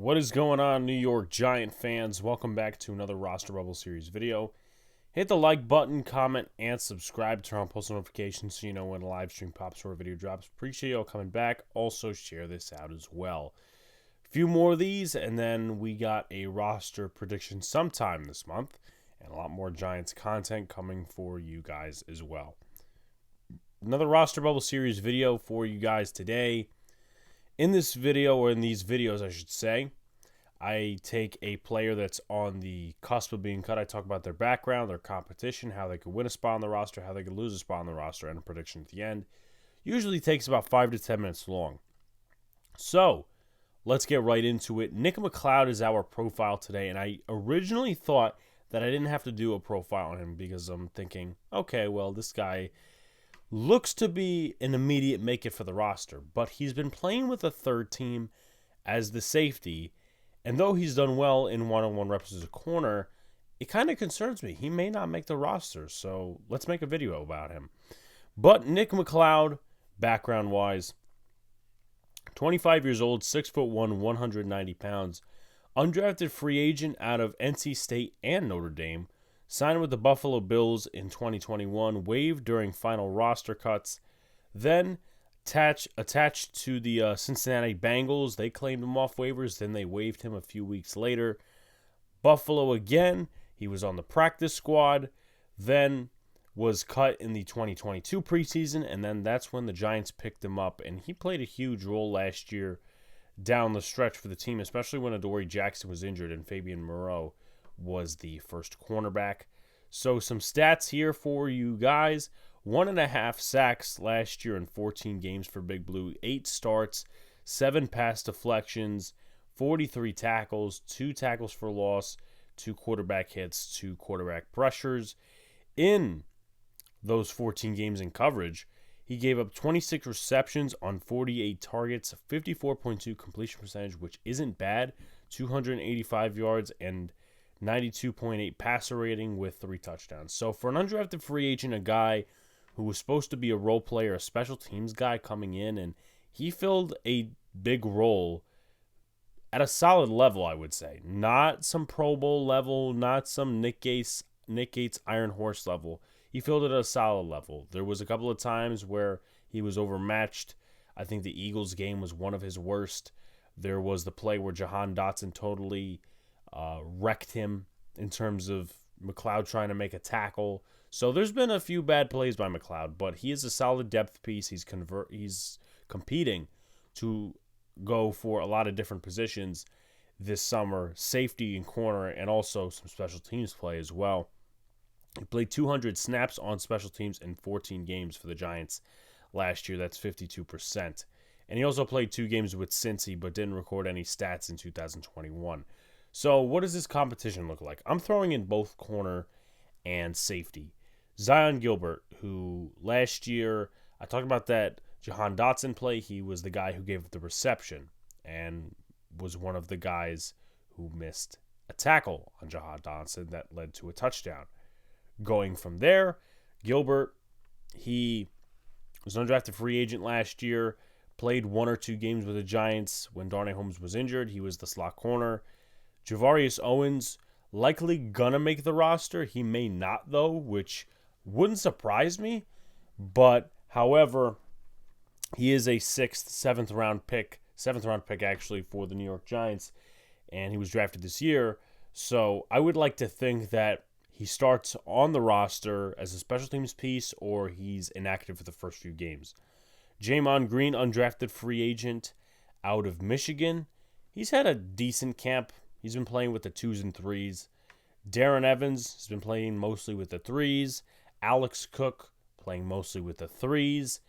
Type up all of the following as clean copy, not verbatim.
What is going on, New York Giant fans? Welcome back to another Roster Bubble Series video. Hit the like button, comment, and subscribe. Turn on post notifications so you know when a live stream pops or a video drops. Appreciate you all coming back. Also, share this out as well. A few more of these, and then we got a roster prediction sometime this month, and a lot more Giants content coming for you guys as well. Another Roster Bubble Series video for you guys today. In this video, or in these videos, I should say, I take a player that's on the cusp of being cut. I talk about their background, their competition, how they could win a spot on the roster, how they could lose a spot on the roster, and a prediction at the end. Usually takes about 5 to 10 minutes long. So, let's get right into it. Nick McCloud is our profile today, and I originally thought that I didn't have to do a profile on him because I'm thinking, okay, well, this guy looks to be an immediate make it for the roster, but he's been playing with a third team as the safety, and though he's done well in one-on-one reps as a corner, it kind of concerns me. He may not make the roster, so let's make a video about him. But Nick McCloud, background-wise, 25 years old, 6'1", 190 pounds, undrafted free agent out of NC State and Notre Dame, signed with the Buffalo Bills in 2021, waived during final roster cuts, then attached to the Cincinnati Bengals. They claimed him off waivers, then they waived him a few weeks later. Buffalo again, he was on the practice squad, then was cut in the 2022 preseason, and then that's when the Giants picked him up, and he played a huge role last year down the stretch for the team, especially when Adoree Jackson was injured and Fabian Moreau was the first cornerback. So some stats here for you guys. 1.5 sacks last year in 14 games for Big Blue. 8 starts, 7 pass deflections, 43 tackles, 2 tackles for loss, 2 quarterback hits, 2 quarterback pressures. In those 14 games in coverage, he gave up 26 receptions on 48 targets, 54.2 completion percentage, which isn't bad, 285 yards, and 92.8 passer rating with 3 touchdowns. So for an undrafted free agent, a guy who was supposed to be a role player, a special teams guy coming in, and he filled a big role at a solid level, I would say. Not some Pro Bowl level, not some Nick Gates Iron Horse level. He filled it at a solid level. There was a couple of times where he was overmatched. I think the Eagles game was one of his worst. There was the play where Jahan Dotson totally wrecked him in terms of McCloud trying to make a tackle. So there's been a few bad plays by McCloud, but he is a solid depth piece. He's competing to go for a lot of different positions this summer, safety and corner, and also some special teams play as well. He played 200 snaps on special teams in 14 games for the Giants last year. That's 52%. And he also played 2 games with Cincy, but didn't record any stats in 2021. So what does this competition look like? I'm throwing in both corner and safety. Zion Gilbert, who last year, I talked about that Jahan Dotson play. He was the guy who gave up the reception and was one of the guys who missed a tackle on Jahan Dotson that led to a touchdown. Going from there, Gilbert, he was an undrafted free agent last year, played 1 or 2 games with the Giants when Darnay Holmes was injured. He was the slot corner. Javarius Owens, likely gonna make the roster. He may not, though, which wouldn't surprise me. But, however, he is a 6th, 7th round pick actually for the New York Giants, and he was drafted this year. So I would like to think that he starts on the roster as a special teams piece, or he's inactive for the first few games. Jamon Green, undrafted free agent out of Michigan. He's had a decent camp. He's been playing with the 2s and 3s. Darren Evans has been playing mostly with the 3s. Alex Cook playing mostly with the 3s.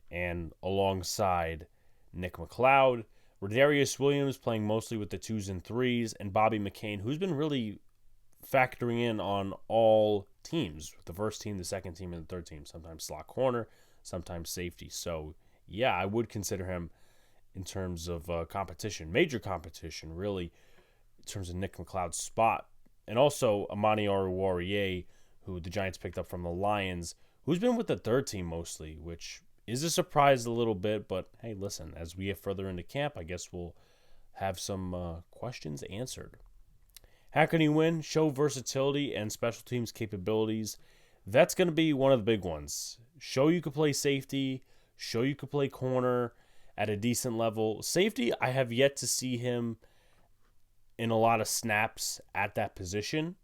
And alongside Nick McCloud. Rodarius Williams playing mostly with the 2s and 3s. And Bobby McCain, who's been really factoring in on all teams. The first team, the second team, and the third team. Sometimes slot corner, sometimes safety. So, yeah, I would consider him in terms of competition. Major competition, really, in terms of Nick McCloud's spot. And also Amani Oruwariye, who the Giants picked up from the Lions, who's been with the third team mostly, which is a surprise a little bit. But, hey, listen, as we get further into camp, I guess we'll have some questions answered. How can he win? Show versatility and special teams capabilities. That's going to be one of the big ones. Show you can play safety. Show you can play corner at a decent level. Safety, I have yet to see him in a lot of snaps at that position.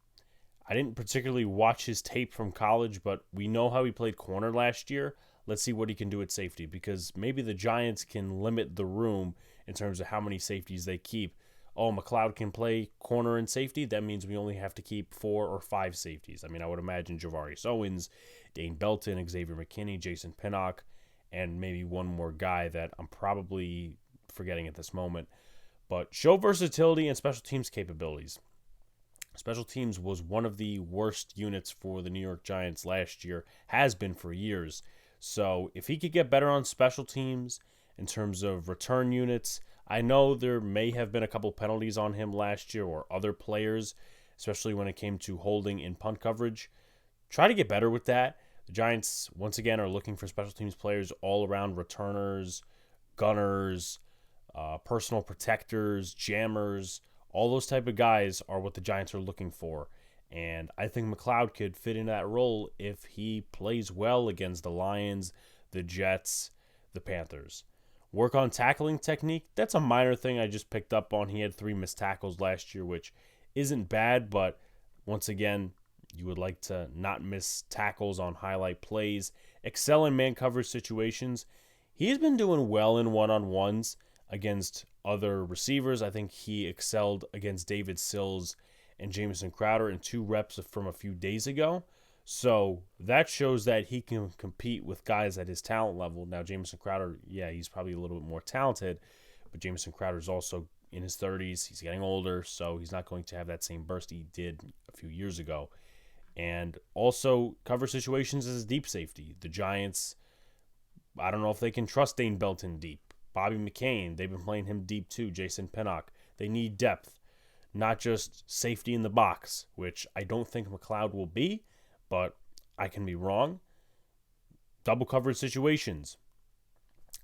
I didn't particularly watch his tape from college, but we know how he played corner last year. Let's see what he can do at safety, because maybe the Giants can limit the room in terms of how many safeties they keep. Oh, McCloud can play corner and safety. That means we only have to keep 4 or 5 safeties. I mean, I would imagine Javarius Owens, Dane Belton, Xavier McKinney, Jason Pinnock, and maybe one more guy that I'm probably forgetting at this moment. But show versatility and special teams capabilities. Special teams was one of the worst units for the New York Giants last year, has been for years. So if he could get better on special teams in terms of return units, I know there may have been a couple penalties on him last year or other players, especially when it came to holding in punt coverage. Try to get better with that. The Giants, once again, are looking for special teams players all around: returners, gunners, personal protectors, jammers. All those type of guys are what the Giants are looking for. And I think McCloud could fit in that role if he plays well against the Lions, the Jets, the Panthers. Work on tackling technique. That's a minor thing I just picked up on. He had 3 missed tackles last year, which isn't bad, but once again, you would like to not miss tackles on highlight plays. Excel in man coverage situations. He's been doing well in one-on-ones against other receivers. I think he excelled against David Sills and Jamison Crowder in 2 reps from a few days ago. So that shows that he can compete with guys at his talent level. Now, Jamison Crowder, yeah, he's probably a little bit more talented, but Jamison Crowder is also in his 30s. He's getting older, so he's not going to have that same burst he did a few years ago. And also cover situations as a deep safety. The Giants, I don't know if they can trust Dane Belton deep. Bobby McCain, they've been playing him deep too. Jason Pinnock. They need depth, not just safety in the box, which I don't think McCloud will be, but I can be wrong. Double coverage situations.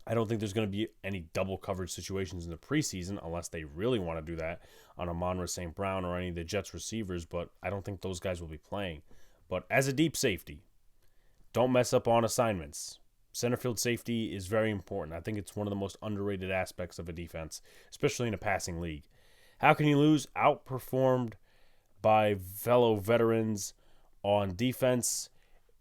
I don't think there's going to be any double coverage situations in the preseason unless they really want to do that on Amon-Ra St. Brown or any of the Jets receivers, but I don't think those guys will be playing. But as a deep safety, don't mess up on assignments. Center field safety is very important. I think it's one of the most underrated aspects of a defense, especially in a passing league. How can you lose? Outperformed by fellow veterans on defense.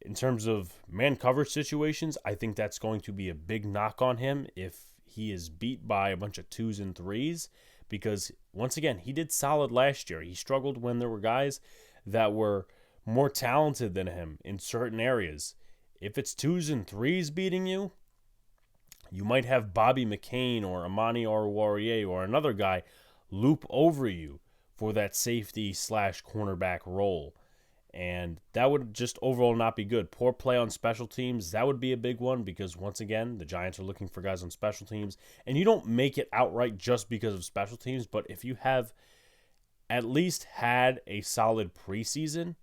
In terms of man coverage situations, I think that's going to be a big knock on him if he is beat by a bunch of 2s and 3s, because once again, he did solid last year. He struggled when there were guys that were more talented than him in certain areas. If it's 2s and 3s beating you, you might have Bobby McCain or Amani Oruwariye or another guy loop over you for that safety / cornerback role. And that would just overall not be good. Poor play on special teams, that would be a big one, because once again, the Giants are looking for guys on special teams. And you don't make it outright just because of special teams, but if you have at least had a solid preseason,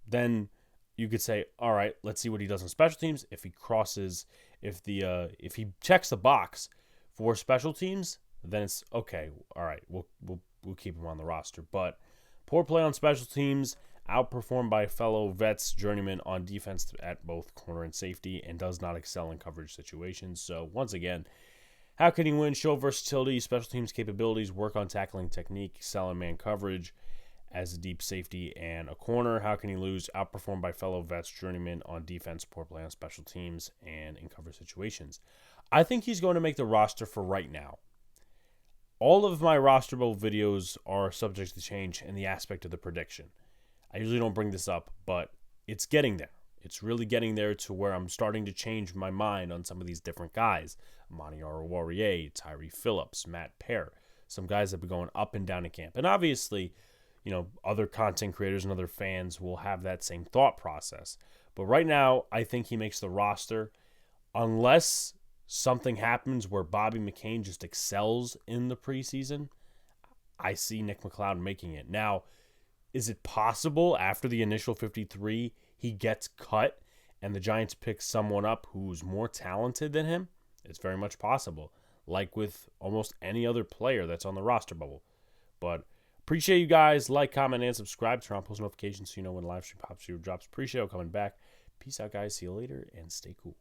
then you could say, all right, let's see what he does on special teams. If he crosses, if he checks the box for special teams, then it's okay. All right, we'll keep him on the roster. But poor play on special teams, outperformed by fellow vets, journeyman on defense at both corner and safety, and does not excel in coverage situations. So once again, how can he win? Show versatility, special teams capabilities, work on tackling technique, excel in man coverage as a deep safety and a corner. How can he lose? Outperformed by fellow vets, journeyman on defense, poor play on special teams, and in cover situations. I think he's going to make the roster for right now. All of my rosterable videos are subject to change in the aspect of the prediction. I usually don't bring this up, but it's getting there. It's really getting there to where I'm starting to change my mind on some of these different guys. Amani Oruwariye, Tyree Phillips, Matt Pear. Some guys that have been going up and down in camp. And obviously, other content creators and other fans will have that same thought process. But right now, I think he makes the roster unless something happens where Bobby McCain just excels in the preseason. I see Nick McCloud making it. Now, is it possible after the initial 53 he gets cut and the Giants pick someone up who's more talented than him? It's very much possible. like with almost any other player that's on the roster bubble. But appreciate you guys. Like, comment, and subscribe. Turn on post notifications so you know when the live stream pops or drops. Appreciate you coming back. Peace out, guys. See you later, and stay cool.